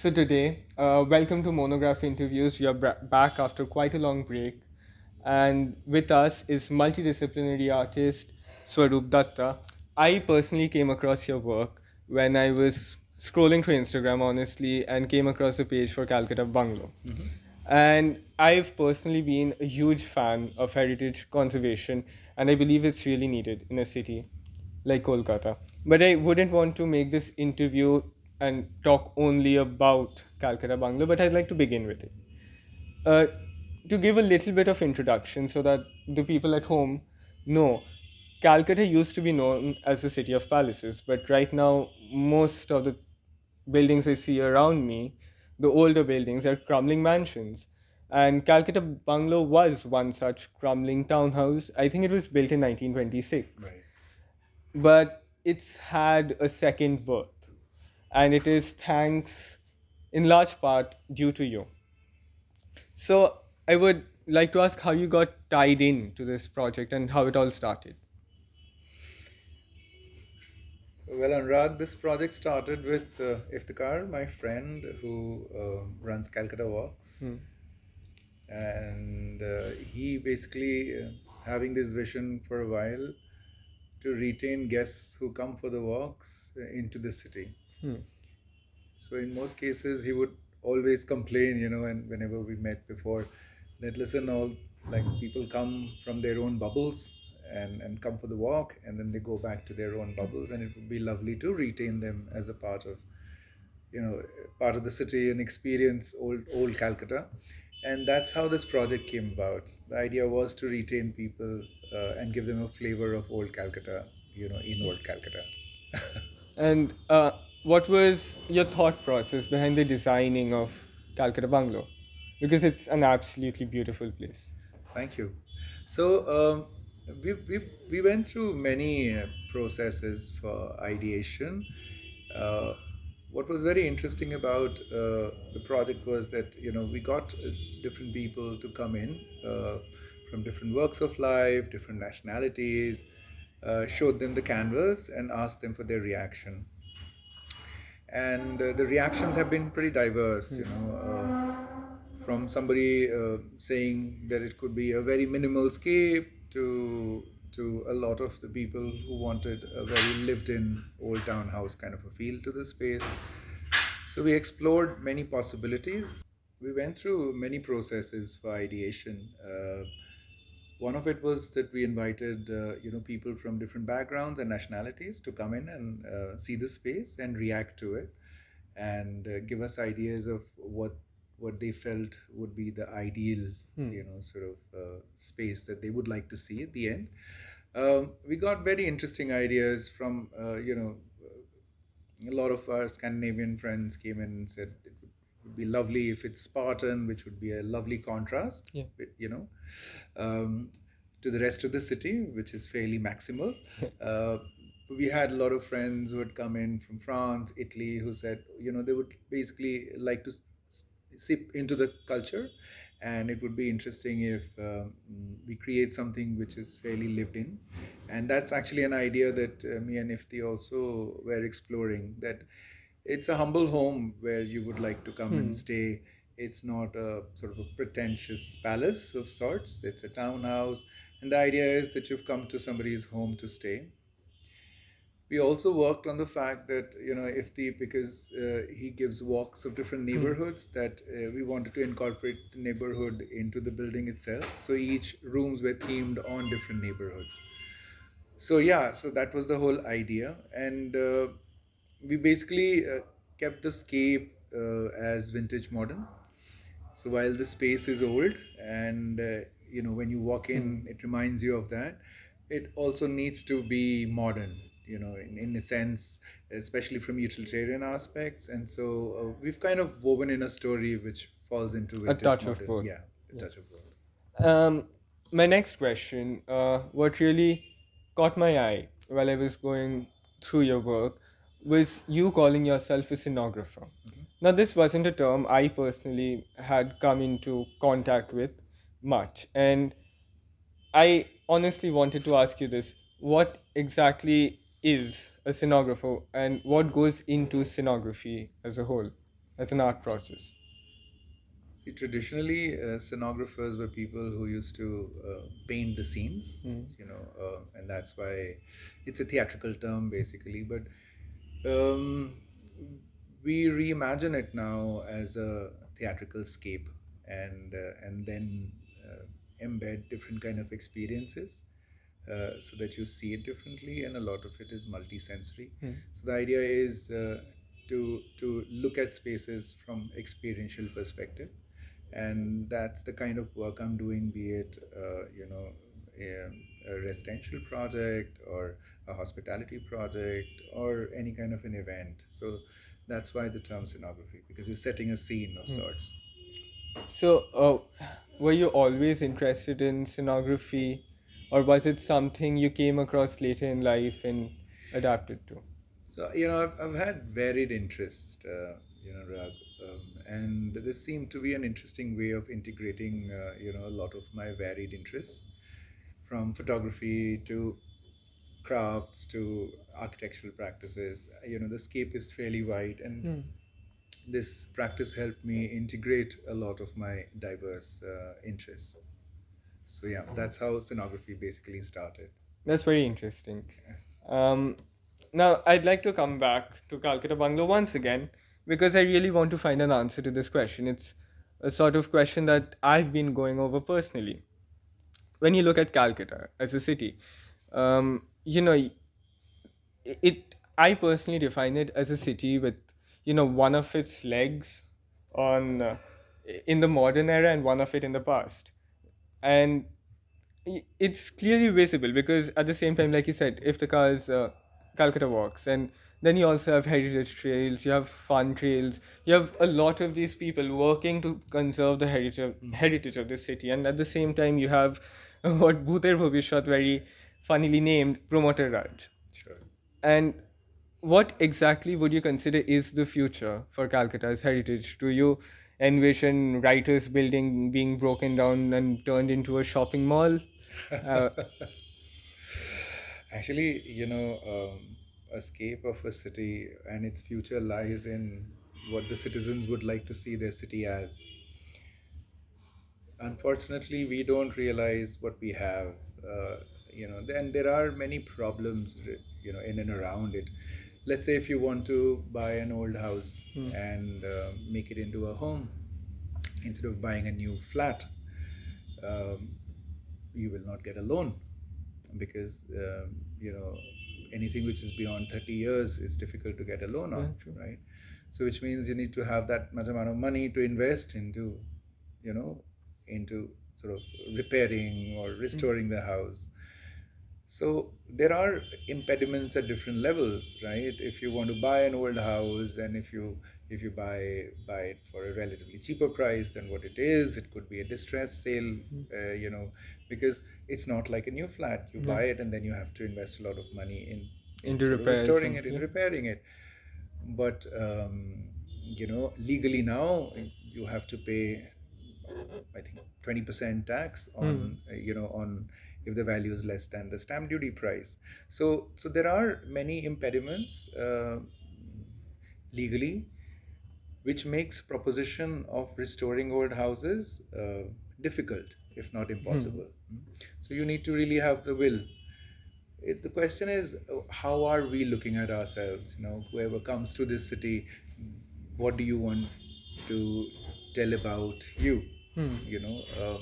So today, welcome to Monograph interviews. We are back after quite a long break, and with us is multidisciplinary artist Swarup Dutta. I personally came across your work when I was scrolling through Instagram, honestly, and came across the page for Calcutta Bungalow. And I've personally been a huge fan of heritage conservation, and I believe it's really needed in a city like Kolkata. But I wouldn't want to make this interview and talk only about Calcutta Bungalow, but I'd like to begin with it. Uh, to give a little bit of introduction so that the people at home know, Calcutta used to be known as the city of palaces, but right now, most of the buildings I see around me, the older buildings, are crumbling mansions. And Calcutta Bungalow was one such crumbling townhouse. I think it was built in 1926. Right. But it's had a second birth, and it is thanks in large part due to you. So I would like to ask how you got tied in to this project and how it all started. Well, Anurag, this project started with Iftikhar, my friend who runs Calcutta Walks. And he basically having this vision for a while to retain guests who come for the walks into the city. So in most cases, he would always complain, and whenever we met before, that listen, all like people come from their own bubbles and come for the walk, and then they go back to their own bubbles, and it would be lovely to retain them as a part of, part of the city and experience old Calcutta. And that's how this project came about. The idea was to retain people and give them a flavor of old Calcutta, in old Calcutta. And what was your thought process behind the designing of Calcutta Bungalow? Because it's an absolutely beautiful place. Thank you. So we went through many processes for ideation. Uh, what was very interesting about the project was that we got different people to come in from different walks of life, different nationalities, showed them the canvas and asked them for their reaction. And the reactions have been pretty diverse. From somebody saying that it could be a very minimal scape to a lot of the people who wanted a very lived-in old townhouse kind of a feel to the space. So we explored many possibilities. We went through many processes for ideation. One of it was that we invited people from different backgrounds and nationalities to come in and see the space and react to it, and give us ideas of what they felt would be the ideal sort of space that they would like to see at the end. We got very interesting ideas from a lot of our Scandinavian friends came in and said it would be lovely if it's Spartan, which would be a lovely contrast, Yeah. to the rest of the city, which is fairly maximal. We had a lot of friends who had come in from France, Italy, who said, they would basically like to sip into the culture, and it would be interesting if we create something which is fairly lived in. And that's actually an idea that me and Ifti also were exploring, that it's a humble home where you would like to come and stay. It's not a sort of a pretentious palace of sorts. It's a townhouse, and the idea is that you've come to somebody's home to stay. We also worked on the fact that because he gives walks of different neighborhoods, that we wanted to incorporate the neighborhood into the building itself. So each rooms were themed on different neighborhoods. So yeah, so that was the whole idea, and we basically kept the scape as vintage modern. So while the space is old, and when you walk in, it reminds you of that. It also needs to be modern, in a sense, especially from utilitarian aspects. And so we've kind of woven in a story which falls into vintage touch of modern. both. Yeah, a touch of both. My next question, what really caught my eye while I was going through your work was you calling yourself a scenographer. Now, this wasn't a term I personally had come into contact with much, and I honestly wanted to ask you this: what exactly is a scenographer, and what goes into scenography as a whole, as an art process? See, traditionally, scenographers were people who used to paint the scenes, Mm. and that's why it's a theatrical term basically. But um, we reimagine it now as a theatrical scape, and then embed different kind of experiences so that you see it differently, and a lot of it is multisensory. Mm. So the idea is to look at spaces from experiential perspective, and that's the kind of work I'm doing, be it a residential project or a hospitality project or any kind of an event. So that's why the term scenography, because you're setting a scene of Mm. sorts. So, were you always interested in scenography, or was it something you came across later in life and adapted to? So I've had varied interest, Rag, and this seemed to be an interesting way of integrating a lot of my varied interests, from photography to crafts to architectural practices. The scape is fairly wide, and Hmm. this practice helped me integrate a lot of my diverse interests. So yeah, that's how scenography basically started. That's very interesting. Um, Now, I'd like to come back to Calcutta Bungalow once again because I really want to find an answer to this question. It's a sort of question that I've been going over personally. When you look at Calcutta as a city, you know, I personally define it as a city with, one of its legs on in the modern era and one of it in the past. And it's clearly visible because at the same time, like you said, if the cars Calcutta walks, and then you also have heritage trails, you have fun trails, you have a lot of these people working to conserve the heritage of this city, and at the same time you have what Bhuter Bhavishwat very funnily named Promoter Raj. Sure. And what exactly would you consider is the future for Calcutta's heritage? Do you envision writers' building being broken down and turned into a shopping mall? Uh, Actually, a scape of a city and its future lies in what the citizens would like to see their city as. Unfortunately, we don't realize what we have. Then there are many problems, in and around it. Let's say if you want to buy an old house hmm, and make it into a home instead of buying a new flat, um, you will not get a loan because anything which is beyond 30 years is difficult to get a loan yeah, on, true. right? So which means you need to have that much amount of money to invest into you know into sort of repairing or Hmm, restoring the house. So there are impediments at different levels, right? If you want to buy an old house, and if you buy it for a relatively cheaper price than what it is, it could be a distress sale, hmm, because it's not like a new flat. You yeah. buy it and then you have to invest a lot of money in Into sort of repairs restoring and it, in yeah. repairing it. But legally now you have to pay, I think, 20% tax Hmm, on on if the value is less than the stamp duty price. So there are many impediments legally, which makes proposition of restoring old houses difficult, if not hmm, impossible. So you need to really have the will. The question is, how are we looking at ourselves? Whoever comes to this city, what do you want to tell about you? hmm, You know,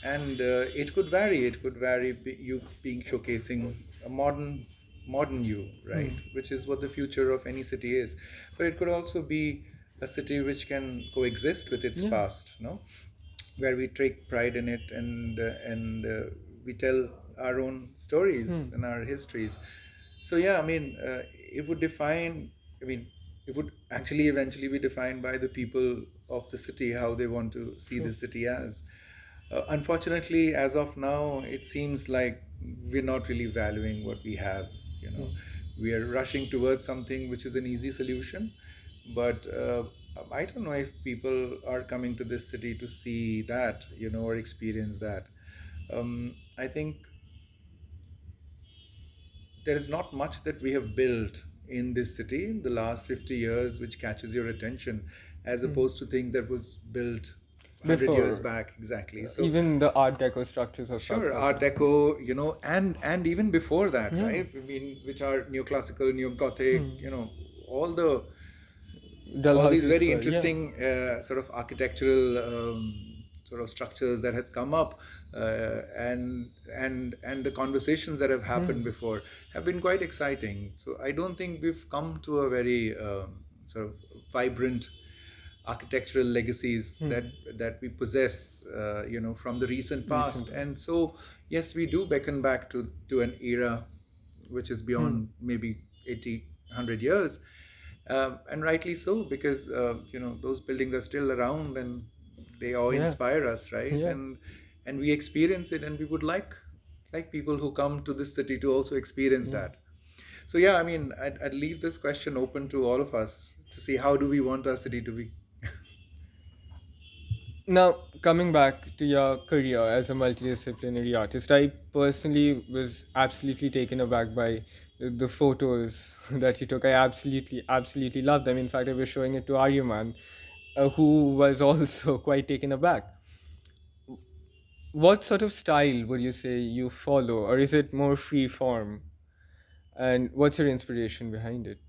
and it could vary. It could vary. You being showcasing a modern you, hmm, right? Which is what the future of any city is. But it could also be a city which can coexist with its yeah. past. No, where we take pride in it, and we tell our own stories Hmm, and our histories. So yeah, I mean, it would define. I mean, it would actually eventually be defined by the people of the city, how they want to see true. the city as. Unfortunately, as of now, it seems like we're not really valuing what we have. You know, Hmm. we are rushing towards something which is an easy solution, but I don't know if people are coming to this city to see that, or experience that. I think there is not much that we have built in this city in the last 50 years which catches your attention as opposed to things that was built 100 years Before. back. Exactly. So Even the Art Deco structures of sure, Calcutta. Art Deco, and even before that, Yeah. right? I mean, which are neoclassical, neo-Gothic, all the all these Dalhousie very Square, yeah. interesting sort of architectural sort of structures that has come up, and the conversations that have happened before have been quite exciting. So I don't think we've come to a very sort of vibrant architectural legacies that we possess, from the recent past. Recent. And so, yes, we do beckon back to an era which is beyond maybe 80, 100 years, and rightly so, because those buildings are still around and they all Yeah. inspire us, right? Yeah. And we experience it, and we would like people who come to this city to also experience Yeah. that. So yeah, I mean, I'd leave this question open to all of us to see how do we want our city to be. Now, coming back to your career as a multidisciplinary artist, I personally was absolutely taken aback by the photos that you took. I absolutely loved them. In fact, I was showing it to Aryaman, who was also quite taken aback. What sort of style would you say you follow, or is it more free form? And what's your inspiration behind it?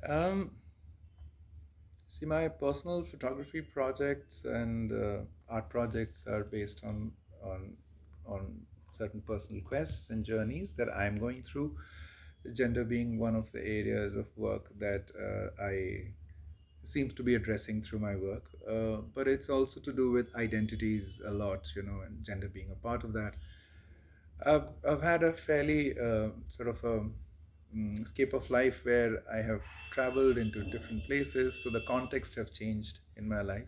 Um, See, my personal photography projects and art projects are based on on certain personal quests and journeys that I'm going through. Gender being one of the areas of work that I seems to be addressing through my work, but it's also to do with identities a lot, and gender being a part of that. I've had a fairly sort of a escape of life where I have traveled into different places, so the context have changed in my life,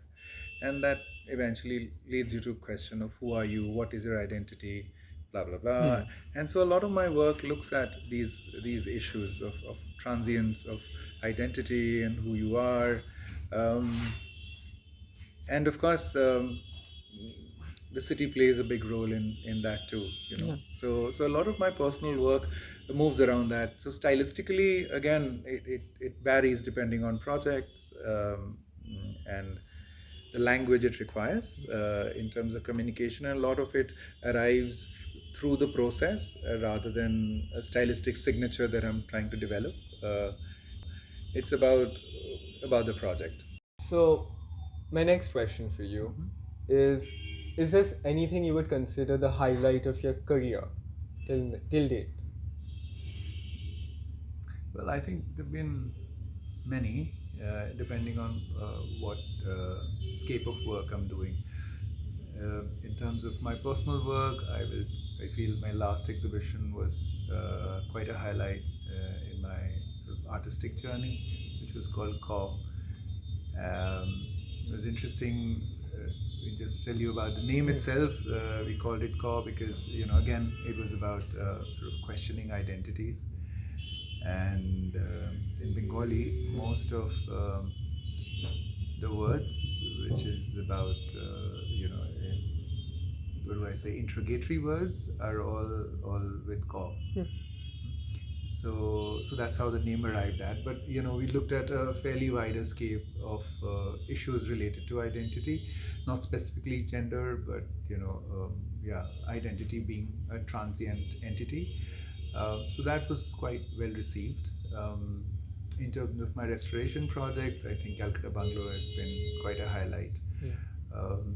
and that eventually leads you to a question of who are you, what is your identity, blah blah blah. And so a lot of my work looks at these issues of transience, of identity, and who you are. Um, and of course, the city plays a big role in that too, Yeah. so a lot of my personal work moves around that. So stylistically, again, it varies depending on projects, and the language it requires in terms of communication, and a lot of it arrives through the process rather than a stylistic signature that I'm trying to develop. It's about the project. So, my next question for you is Is this anything you would consider the highlight of your career till date? Well, I think there've been many, depending on what scape of work I'm doing. In terms of my personal work, I feel my last exhibition was quite a highlight in my sort of artistic journey, which was called Caw. It was interesting. Just to tell you about the name itself, we called it Caw because, again, it was about sort of questioning identities. And in Bengali, most of the words, which is about, what do I say, interrogatory words, are all with Ka. So that's how the name arrived at. But we looked at a fairly wider scape of issues related to identity, not specifically gender, but identity being a transient entity. So that was quite well received. In terms of my restoration projects, I think Calcutta Bungalow has been quite a highlight. Um,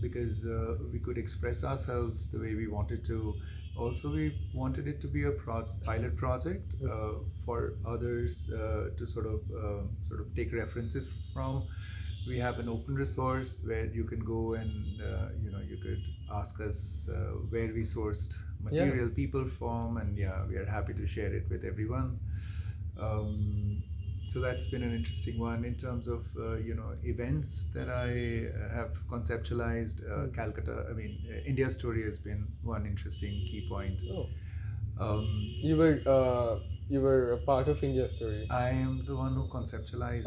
because we could express ourselves the way we wanted to. Also, we wanted it to be a pilot project for others to sort of take references from. We have an open resource where you can go and you could ask us where we sourced material, people from, and we are happy to share it with everyone. So that's been an interesting one in terms of events that I have conceptualized. Calcutta, I mean, India story has been one interesting key point. You were a part of India Story. I am the one who conceptualized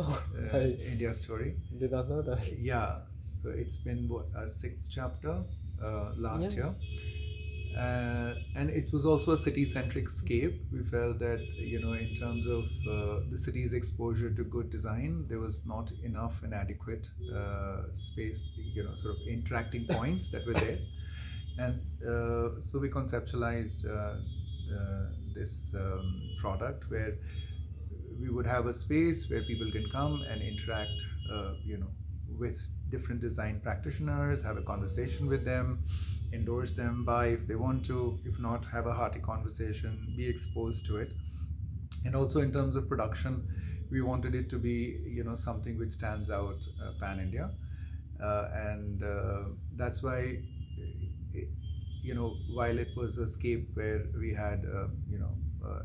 India story. Did not know that. Yeah, so it's been what, a sixth chapter last year, And it was also a city-centric scape. We felt that, in terms of the city's exposure to good design, there was not enough and adequate space, sort of interacting points that were there. And so we conceptualized this product where we would have a space where people can come and interact, with different design practitioners, have a conversation with them, endorse them, buy if they want to, if not, have a hearty conversation, be exposed to it. And also in terms of production, we wanted it to be, something which stands out pan India, and that's why, while it was a scape where we had,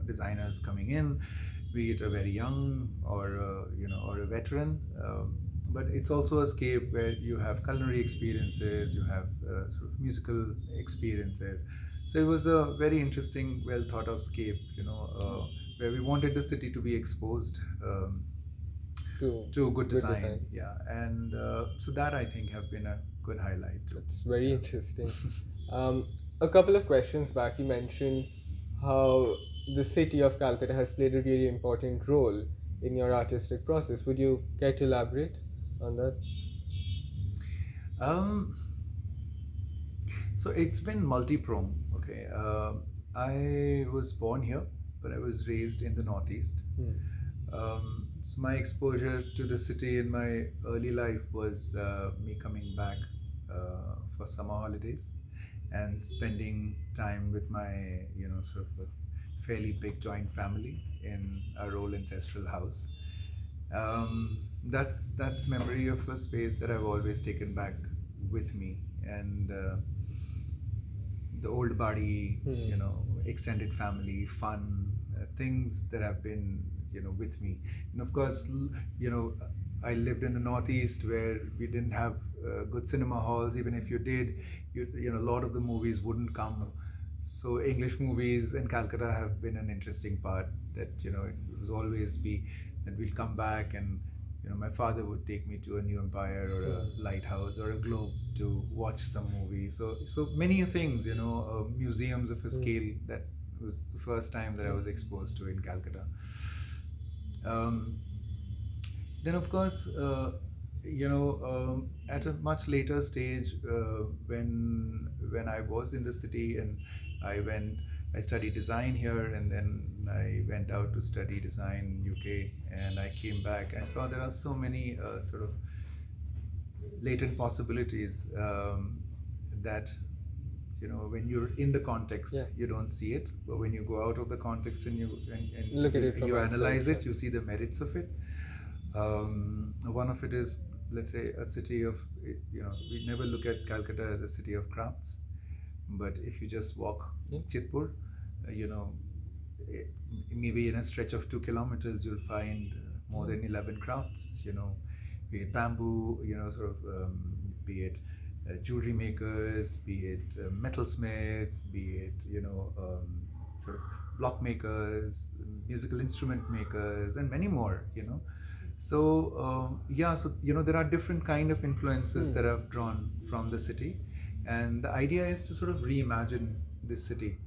designers coming in, be it a very young or a veteran. But it's also a scape where you have culinary experiences, you have sort of musical experiences. So it was a very interesting, well thought of scape, where we wanted the city to be exposed to good design. Yeah, and so that I think have been a good highlight too. That's very interesting. A couple of questions back, you mentioned how the city of Calcutta has played a really important role in your artistic process. Would you care to elaborate on that? So it's been multi-pronged. Okay, I was born here, but I was raised in the Northeast. So my exposure to the city in my early life was me coming back for summer holidays and spending time with my, sort of a fairly big joint family in our old ancestral house. That's memory of a space that I've always taken back with me, and the old body, extended family, fun, things that have been, with me. And of course, I lived in the Northeast where we didn't have good cinema halls. Even if you did, a lot of the movies wouldn't come. So English movies in Calcutta have been an interesting part. That it was always be that we'll come back, and my father would take me to a New Empire or a Lighthouse or a Globe to watch some movie. So many things, museums of a scale that was the first time that I was exposed to in Calcutta. Then of course, at a much later stage, when I was in the city and I studied design here, and then I went out to study design in UK, and I came back. I saw there are so many sort of latent possibilities that when you're in the context, you don't see it, but when you go out of the context and you Look at it from you outside, analyze it, you see the merits of it. One of it is, let's say, a city of, we never look at Calcutta as a city of crafts, but if you just walk Chitpur, maybe in a stretch of 2 kilometers, you'll find more than 11 crafts, be it bamboo, sort of, be it jewelry makers, be it metalsmiths, be it, sort of block makers, musical instrument makers, and many more, So so there are different kind of influences that I've drawn from the city, and the idea is to sort of reimagine this city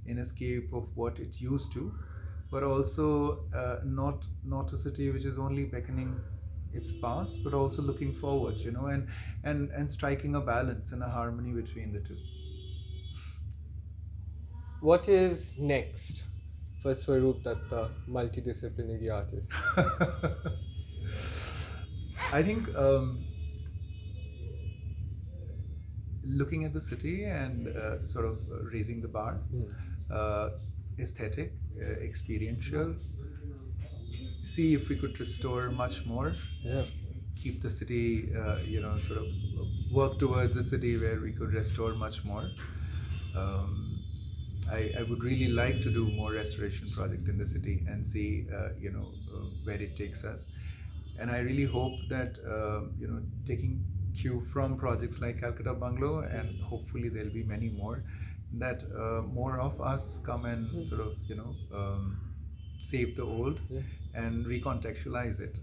in a scape of what it used to, but also not a city which is only beckoning its past, but also looking forward, and striking a balance and a harmony between the two. What is next for Swarup Dutta, multidisciplinary artist? I think looking at the city and sort of raising the bar, aesthetic, experiential. See if we could restore much more. Keep the city, sort of work towards a city where we could restore much more. I would really like to do more restoration project in the city and see, where it takes us. And I really hope that, taking cue from projects like Calcutta Bungalow, and hopefully there'll be many more, that more of us come and sort of, save the old and recontextualize it.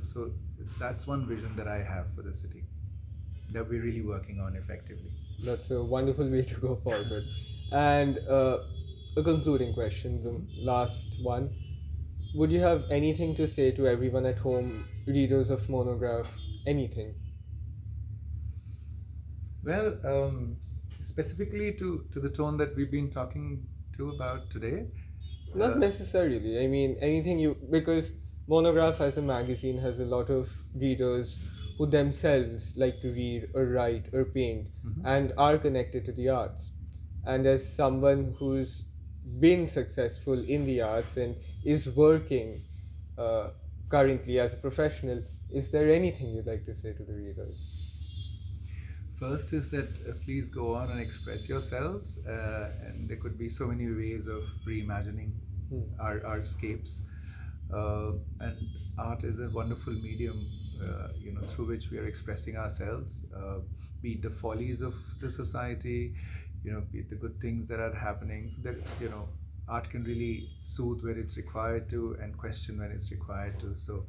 So that's one vision that I have for the city. that we're really working on effectively. That's a wonderful way to go forward. And a concluding question, the last one. Would you have anything to say to everyone at home, readers of Monograph? Anything? Well, specifically to the tone that we've been talking to about today. Not necessarily. I mean, anything you. Because Monograph as a magazine has a lot of readers who themselves like to read or write or paint and are connected to the arts. And as someone who's been successful in the arts and is working uh, currently as a professional, is there anything you'd like to say to the readers? First is that please go on and express yourselves, and there could be so many ways of reimagining our escapes. And art is a wonderful medium, through which we are expressing ourselves, be it the follies of the society, be it the good things that are happening. So that art can really soothe when it's required to, and question when it's required to. So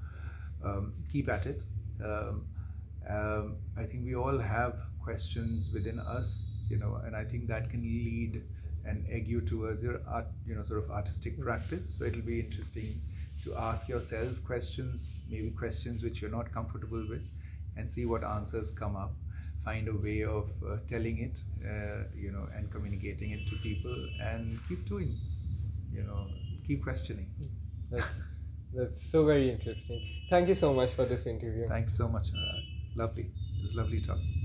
keep at it. I think we all have questions within us, and I think that can lead and egg you towards your art, sort of artistic practice. So it'll be interesting to ask yourself questions, maybe questions which you're not comfortable with, and see what answers come up. Find a way of telling it, and communicating it to people, and keep doing, keep questioning. That's so very interesting. Thank you so much for this interview. Thanks so much, Anurag. Lovely. It was lovely talking.